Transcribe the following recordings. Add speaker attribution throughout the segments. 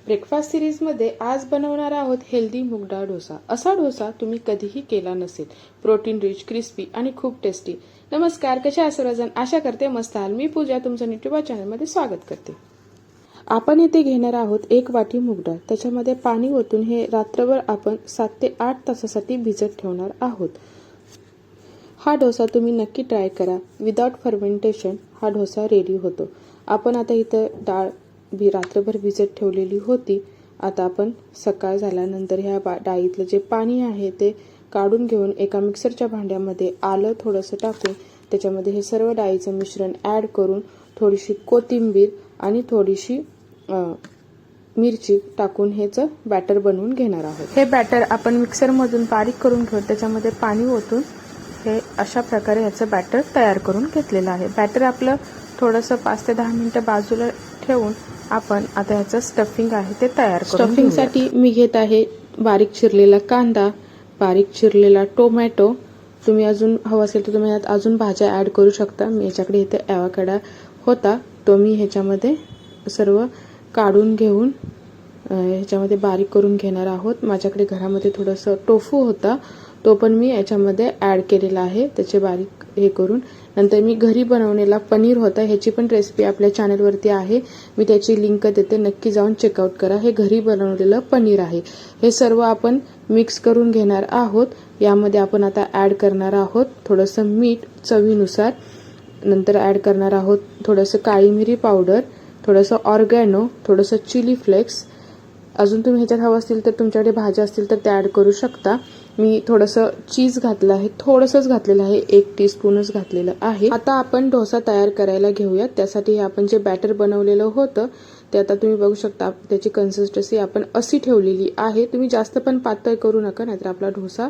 Speaker 1: Breakfast सिरीजमध्ये आज बनवणार आहोत हेल्दी मूग डाळ डोसा। असा डोसा तुम्ही कधीही केला नसेल। प्रोटीन रिच, क्रिस्पी आणि खूप टेस्टी। नमस्कार, कशा आहात सर्वजण? आशा करते मस्त आहात। मी पूजा तुमचं यूट्यूब चॅनलमध्ये स्वागत करते। आपण येथे घेणार आहोत 1 वाटी मूग डाळ। त्याच्यामध्ये पाणी ओतून हे रात्रभर आपण 7 ते 8 तासासाठी भिजत ठेवणार आहोत। हा डोसा तुम्ही नक्की ट्राय करा। विदाउट फर्मेंटेशन हा डोसा रेडी होतो। आपण आता इथं डाळ रात्रभर भिजत ठेवलेली होती। आता आपण सकाळ झाल्यानंतर ह्या डाळीतलं जे पाणी आहे ते काढून घेऊन एका मिक्सरच्या भांड्यामध्ये आलं थोडंसं टाकून त्याच्यामध्ये हे सर्व डाळीचं मिश्रण ॲड करून थोडीशी कोथिंबीर आणि थोडीशी मिरची टाकून हेचं बॅटर बनवून घेणार आहोत। हे बॅटर आपण मिक्सरमधून बारीक करून घेऊन त्याच्यामध्ये पाणी ओतून हे अशा प्रकारे ह्याचं बॅटर तयार करून घेतलेलं आहे। बॅटर आपलं थोडंसं 5 ते 10 मिनिटं बाजूला ठेवून आपण आता ह्याचं स्टफिंग आहे ते तयार करून स्टफिंगसाठी मी घेत आहे बारीक चिरलेला कांदा, बारीक चिरलेला टोमॅटो। तुम्ही अजून हवं असेल तर तुम्ही यात अजून भाज्या ॲड करू शकता। मी याच्याकडे इथे ॲवोकाडो होता तो मी ह्याच्यामध्ये सर्व काढून घेऊन ह्याच्यामध्ये बारीक करून घेणार आहोत। माझ्याकडे घरामध्ये थोडंसं टोफू होता तो पण मी याच्यामध्ये ॲड केलेला आहे त्याचे बारीक हे करून। नंतर मी घरी बनवलेला पनीर होता, ह्याची पण रेसिपी आपल्या चॅनलवरती आहे, मी त्याची लिंक देते, नक्की जाऊन चेकआउट करा। हे घरी बनवलेलं पनीर आहे। हे सर्व आपण मिक्स करून घेणार आहोत। यामध्ये आपण आता ॲड करणार आहोत थोडंसं मीठ चवीनुसार, नंतर ॲड करणार आहोत थोडंसं काळी मिरी पावडर, थोडंसं ऑर्गॅनो, थोडंसं चिली फ्लेक्स। अजून तुम्ही ह्याच्यात हवं असतील तर तुमच्याकडे भाज्या असतील तर त्या ॲड करू शकता। मी थोडंसं चीज घातलं आहे, थोडंसंच घातलेलं आहे, 1 टीस्पूनच घातलेलं आहे। आता आपण डोसा तयार करायला घेऊयात। त्यासाठी आपण जे बॅटर बनवलेलं होतं ते आता तुम्ही बघू शकता त्याची कन्सिस्टन्सी आपण अशी ठेवलेली आहे। तुम्ही जास्त पण पातळ करू नका, नाहीतर आपला डोसा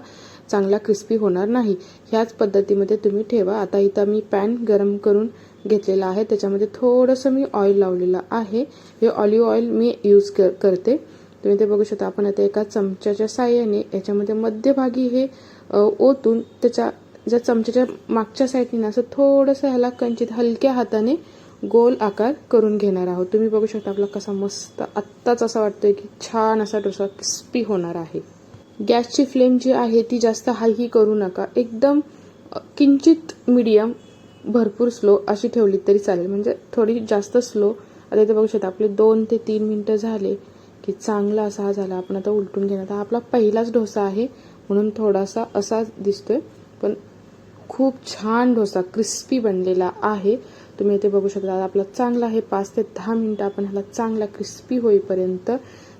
Speaker 1: चांगला क्रिस्पी होणार नाही। ह्याच पद्धतीमध्ये तुम्ही ठेवा। आता इथं मी पॅन गरम करून घेतलेला आहे, त्याच्यामध्ये थोडंसं मी ऑइल लावलेलं आहे। हे ऑलिव्ह ऑइल मी यूज करते। तुम्ही ते बघू शकता। आपण आता एका चमच्याच्या साहाय्याने याच्यामध्ये मध्यभागी हे ओतून त्याच्या ज्या चमच्याच्या मागच्या साईडने असं थोडंसं ह्याला कंचित हलक्या हाताने गोल आकार करून घेणार आहोत। तुम्ही बघू शकता आपला कसा मस्त आत्ताच असं वाटतंय की छान असा डोसा क्रिस्पी होणार आहे। गॅसची फ्लेम जी आहे ती जास्त हायही करू नका, एकदम किंचित मीडियम, भरपूर स्लो अशी ठेवली तरी चालेल, म्हणजे थोडी जास्त स्लो। आता इथे बघू शकता आपले 2 ते 3 मिनिटं झाले की चांगला असा हा झाला। आपण आता उलटून घेणार। हा आपला पहिलाच डोसा आहे म्हणून थोडासा असा दिसतोय, पण खूप छान डोसा क्रिस्पी बनलेला आहे। तुम्ही इथे बघू शकता आपला चांगला आहे 5 ते 10 मिनिटं आपण ह्याला चांगला क्रिस्पी होईपर्यंत।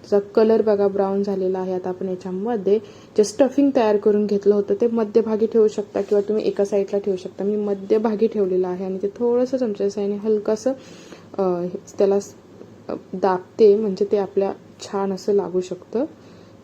Speaker 1: त्याचा कलर बघा ब्राऊन झालेला आहे। आता आपण याच्यामध्ये जे स्टफिंग तयार करून घेतलं होतं ते मध्यभागी ठेवू शकता किंवा तुम्ही एका साईडला ठेवू शकता। मी मध्यभागी ठेवलेलं आहे आणि ते थोडंसं चमच्याच्या साहाय्याने हलकंसं त्याला दाबते, म्हणजे ते आपल्या छान असं लागू शकतं।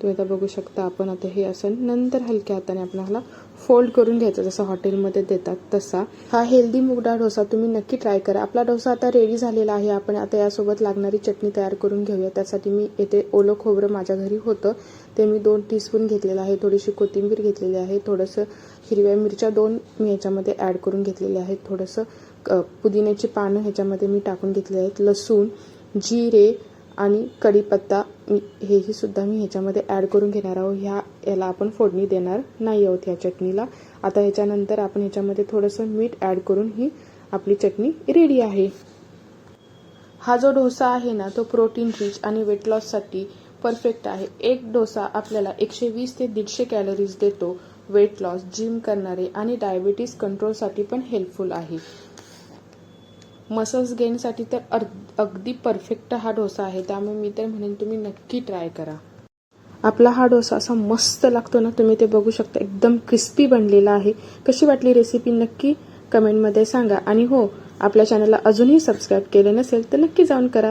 Speaker 1: तुम्ही आता बघू शकता आपण आता हे असं नंतर हलक्या हाताने आपण ह्याला फोल्ड करून घ्यायचं, जसं हॉटेलमध्ये देतात तसा। हा हेल्दी मूग डाळ डोसा तुम्ही नक्की ट्राय करा। आपला डोसा आता रेडी झालेला आहे। आपण आता यासोबत लागणारी चटणी तयार करून घेऊया। त्यासाठी मी येथे ओलं खोबरं माझ्या घरी होतं ते मी 2 टीस्पून घेतलेलं आहे, थोडीशी कोथिंबीर घेतलेली आहे, थोडंसं हिरव्या मिरच्या 2 मी ह्याच्यामध्ये ॲड करून घेतलेले आहेत, थोडंसं पुदिन्याची पानं ह्याच्यामध्ये मी टाकून घेतले आहेत, लसूण, जिरे आणि कढीपत्ता हेही सुद्धा मी ह्याच्यामध्ये ॲड करून घेणार आहोत। याला आपण फोडणी देणार नाही आहोत ह्या चटणीला। आता ह्याच्यानंतर आपण ह्याच्यामध्ये थोडंसं मीठ ॲड करून ही आपली चटणी रेडी आहे। हा जो डोसा आहे ना तो प्रोटीन रिच आणि वेट लॉससाठी परफेक्ट आहे। एक डोसा आपल्याला 120 ते 150 कॅलरीज देतो। वेट लॉस, जिम करणारे आणि डायबिटीज कंट्रोलसाठी पण हेल्पफुल आहे। मसल्स गेनसाठी तर अगदी परफेक्ट हा डोसा आहे, त्यामुळे मी तर म्हणेन तुम्ही नक्की ट्राय करा। आपला हा डोसा असा मस्त लागतो ना, तुम्ही ते बघू शकता एकदम क्रिस्पी बनलेला आहे। कशी वाटली रेसिपी नक्की कमेंटमध्ये सांगा। आणि हो, आपल्या चॅनलला अजूनही सबस्क्राईब केले नसेल तर नक्की जाऊन करा।